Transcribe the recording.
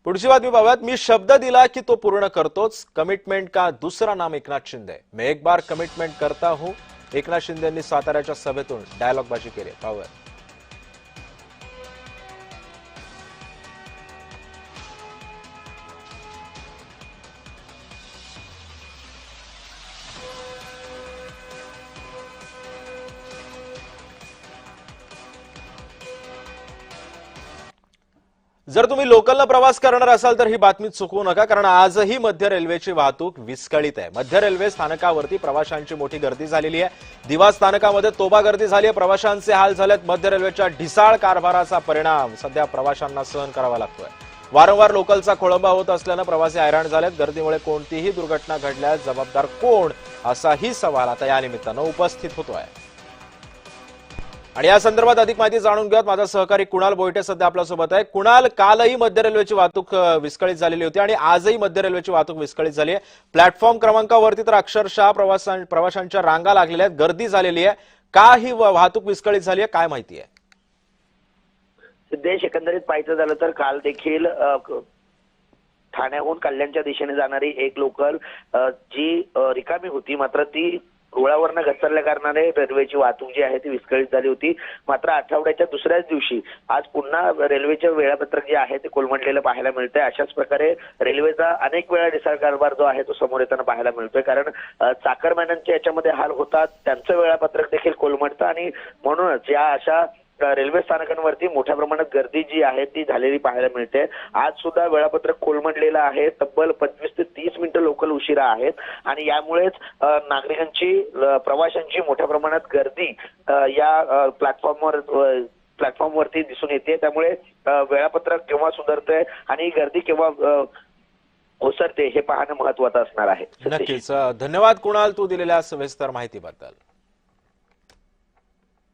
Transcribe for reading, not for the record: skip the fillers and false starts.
पुढची बातमी पाहूयात। मी शब्द दिला की तो पूर्ण करतोच, कमिटमेंट का दूसरा नाम एकनाथ शिंदे। मैं एक बार कमिटमेंट करता हूं, एकनाथ शिंदेंनी साताऱ्याच्या सभेतून डायलॉगबाजी केली। पाहूयात। जर तुम्ही लोकलला प्रवास करणार असाल तर ही बातमी चुकवू नका, कारण आजही मध्य रेल्वेची वाहतूक विस्कळीत आहे। मध्य रेल्वे स्थानकावरती प्रवाशांची मोठी गर्दी झालेली आहे। दिवा स्थानकामध्ये तोबा गर्दी झाली आहे। प्रवाशांचे हाल झालेत। मध्य रेल्वेच्या ढिसाळ कारभाराचा परिणाम सध्या प्रवाशांना सहन करावा लागतोय। वारंवार लोकलचा खोळंबा होत असल्यानं प्रवासी हैराण झालेत। गर्दीमुळे कोणतीही दुर्घटना घडल्यास जबाबदार कोण, असाही सवाल आता या निमित्तानं उपस्थित होतोय। आणि या संदर्भात अधिक माहिती जाणून घेऊयात। माझा सहकारी कुणाल बोयटे सध्या आपल्यासोबत आहे। कुणाल, कालही मध्य रेल्वेची वाहतूक विस्कळीत झालेली होती आणि आजही मध्य रेल्वेची वाहतूक विस्कळीत झाली आहे। प्लॅटफॉर्म क्रमांकावरती तर अक्षरशः प्रवाशांच्या रांगा लागलेल्या आहेत, गर्दी झालेली आहे। का ही वाहतूक विस्कळीत झाली आहे, काय माहिती आहे? सिद्धेश, एकंदरीत पाहायचं झालं तर काल देखील ठाण्याहून कल्याणच्या दिशेने जाणारी एक लोकल जी रिकामी होती, मात्र ती रुळावरनं घसरल्या कारणाने रेल्वेची वाहतूक जी आहे ती विस्कळीत झाली होती। मात्र आठवड्याच्या दुसऱ्याच दिवशी आज पुन्हा रेल्वेचे वेळापत्रक जे आहे ते कोलमडलेलं पाहायला मिळतंय। अशाच प्रकारे रेल्वेचा अनेक वेळा ढिसाळ कारभार जो आहे तो समोर येताना पाहायला मिळतोय, कारण चाकरमान्यांचे याच्यामध्ये हाल होतात, त्यांचं वेळापत्रक देखील कोलमडतं आणि म्हणूनच या अशा रेल्वे स्थानकांवरती मोठ्या प्रमाणात गर्दी जी आहे ती झालेली पाहायला मिळते। आज सुद्धा वेळापत्रक कोलमडलेलं आहे। तब्बल 25 ते 30 मिनिटं लोकल उशिरा आहेत आणि यामुळेच नागरिकांची, प्रवाशांची मोठ्या प्रमाणात गर्दी या प्लॅटफॉर्मवरती दिसून येते। त्यामुळे वेळापत्रक केव्हा सुधारतंय आणि गर्दी केव्हा ओसरते हे पाहणं महत्त्वाचं असणार आहे। नक्कीच। धन्यवाद कुणाल, तू दिलेल्या सविस्तर माहितीबद्दल।